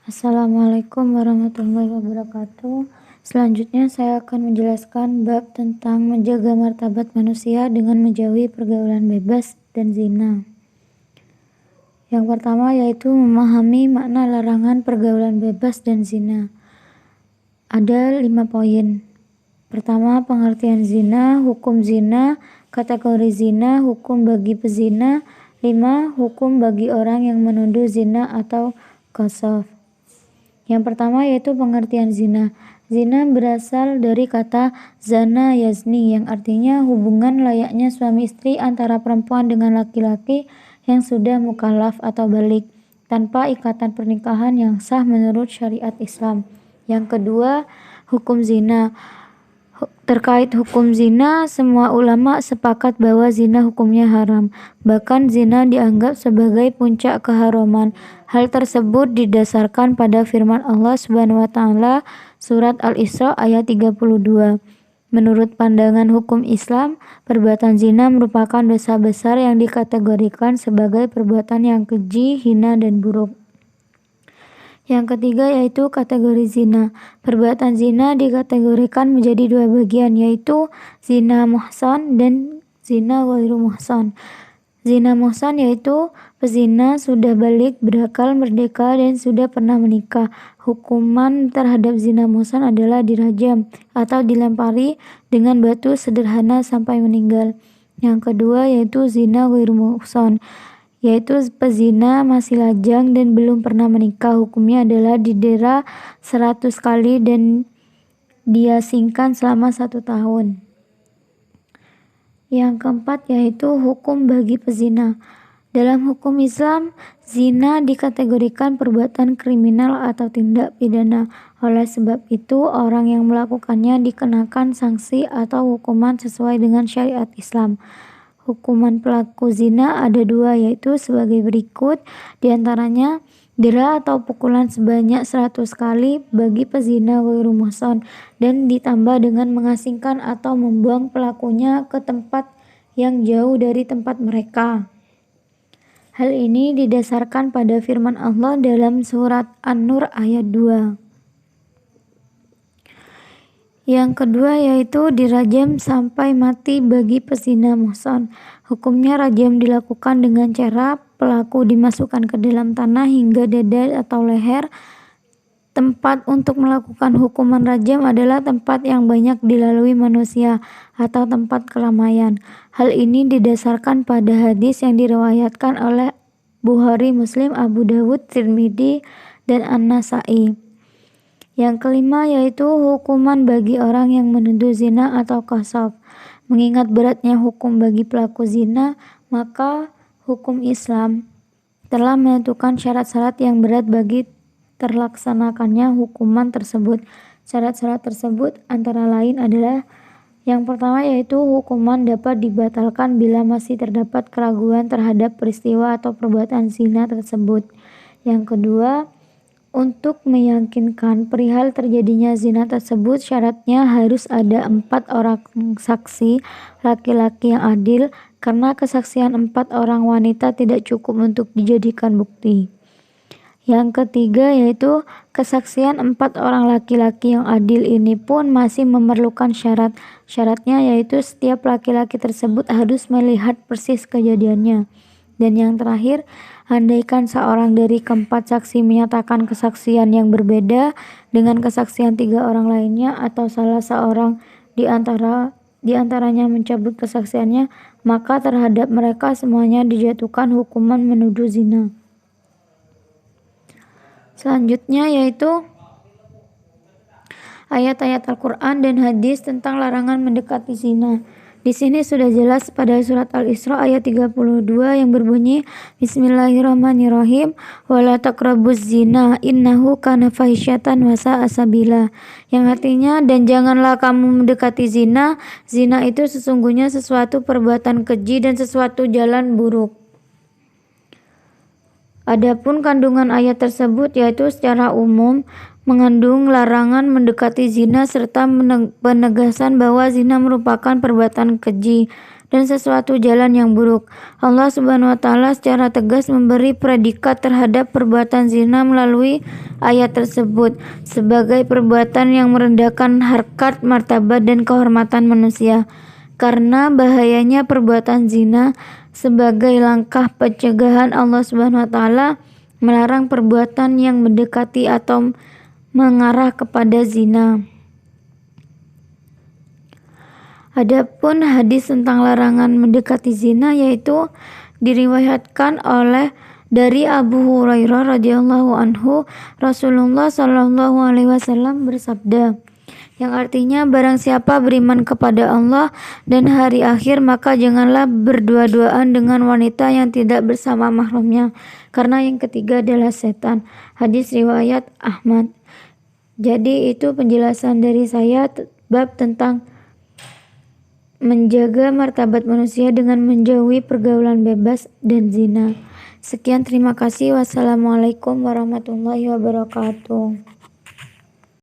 Assalamualaikum warahmatullahi wabarakatuh. Selanjutnya saya akan menjelaskan bab tentang menjaga martabat manusia dengan menjauhi pergaulan bebas dan zina. Yang pertama yaitu memahami makna larangan pergaulan bebas dan zina. Ada 5 poin. Pertama, pengertian zina, hukum zina, kategori zina, hukum bagi pezina. 5. Hukum bagi orang yang menuduh zina atau qadzaf. Yang pertama yaitu pengertian zina. Zina berasal dari kata zana yazni yang artinya hubungan layaknya suami istri antara perempuan dengan laki-laki yang sudah mukallaf atau balik tanpa ikatan pernikahan yang sah menurut syariat Islam. Yang kedua, hukum zina. Terkait hukum zina, semua ulama sepakat bahwa zina hukumnya haram. Bahkan zina dianggap sebagai puncak keharaman. Hal tersebut didasarkan pada firman Allah Subhanahu wa taala surat Al-Isra ayat 32. Menurut pandangan hukum Islam, perbuatan zina merupakan dosa besar yang dikategorikan sebagai perbuatan yang keji, hina, dan buruk. Yang ketiga yaitu kategori zina. Perbuatan zina dikategorikan menjadi 2 bagian, yaitu zina muhsan dan zina ghairu muhsan. Zina muhsan yaitu pezina sudah balik, berakal, merdeka, dan sudah pernah menikah. Hukuman terhadap zina muhsan adalah dirajam atau dilempari dengan batu sederhana sampai meninggal. Yang kedua yaitu zina ghairu muhsan, yaitu pezina masih lajang dan belum pernah menikah. Hukumnya adalah didera 100 kali dan diasingkan selama 1 tahun. Yang keempat yaitu hukum bagi pezina. Dalam hukum Islam, zina dikategorikan perbuatan kriminal atau tindak pidana. Oleh sebab itu, orang yang melakukannya dikenakan sanksi atau hukuman sesuai dengan syariat Islam. Hukuman pelaku zina ada 2, yaitu sebagai berikut. Di antaranya dera atau pukulan sebanyak 100 kali bagi pezina ghairu muhsan dan ditambah dengan mengasingkan atau membuang pelakunya ke tempat yang jauh dari tempat mereka. Hal ini didasarkan pada firman Allah dalam surat An-Nur ayat 2. Yang kedua yaitu dirajam sampai mati bagi pezina muhsan. Hukumnya rajam dilakukan dengan cara pelaku dimasukkan ke dalam tanah hingga dada atau leher. Tempat untuk melakukan hukuman rajam adalah tempat yang banyak dilalui manusia atau tempat keramaian. Hal ini didasarkan pada hadis yang diriwayatkan oleh Bukhari, Muslim, Abu Dawud, Tirmidzi, dan An-Nasa'i. Yang kelima yaitu hukuman bagi orang yang menuduh zina atau qadzaf. Mengingat beratnya hukum bagi pelaku zina, maka hukum Islam telah menentukan syarat-syarat yang berat bagi terlaksanakannya hukuman tersebut. Syarat-syarat tersebut antara lain adalah yang pertama yaitu hukuman dapat dibatalkan bila masih terdapat keraguan terhadap peristiwa atau perbuatan zina tersebut. Yang kedua, untuk meyakinkan perihal terjadinya zina tersebut, syaratnya harus ada 4 orang saksi laki-laki yang adil, karena kesaksian 4 orang wanita tidak cukup untuk dijadikan bukti. Yang ketiga yaitu kesaksian 4 orang laki-laki yang adil ini pun masih memerlukan syarat. Syaratnya yaitu setiap laki-laki tersebut harus melihat persis kejadiannya. Dan yang terakhir, andaikan seorang dari keempat saksi menyatakan kesaksian yang berbeda dengan kesaksian 3 orang lainnya atau salah seorang di antaranya mencabut kesaksiannya, maka terhadap mereka semuanya dijatuhkan hukuman menuduh zina. Selanjutnya yaitu ayat-ayat Al-Quran dan hadis tentang larangan mendekati zina. Di sini sudah jelas pada surat Al-Isra ayat 32 yang berbunyi Bismillahirrahmanirrahim wala taqrabuz zina innahu kana fahisyatan wa sa'a sabila, yang artinya dan janganlah kamu mendekati zina. Zina itu sesungguhnya sesuatu perbuatan keji dan sesuatu jalan buruk. Adapun kandungan ayat tersebut yaitu secara umum mengandung larangan mendekati zina serta penegasan bahwa zina merupakan perbuatan keji. dan sesuatu jalan yang buruk. Allah Subhanahu wa taala secara tegas memberi predikat terhadap perbuatan zina melalui ayat tersebut sebagai perbuatan yang merendahkan harkat, martabat dan kehormatan manusia. Karena bahayanya perbuatan zina, sebagai langkah pencegahan Allah Subhanahu wa taala melarang perbuatan yang mendekati atau mengarah kepada zina. Adapun hadis tentang larangan mendekati zina yaitu diriwayatkan dari Abu Hurairah radhiyallahu anhu, Rasulullah shallallahu alaihi wasallam bersabda, yang artinya barang siapa beriman kepada Allah dan hari akhir maka janganlah berdua-duaan dengan wanita yang tidak bersama mahramnya, karena yang ketiga adalah setan. Hadis riwayat Ahmad. Jadi itu penjelasan dari saya bab tentang menjaga martabat manusia dengan menjauhi pergaulan bebas dan zina. Sekian, terima kasih. Wassalamualaikum warahmatullahi wabarakatuh.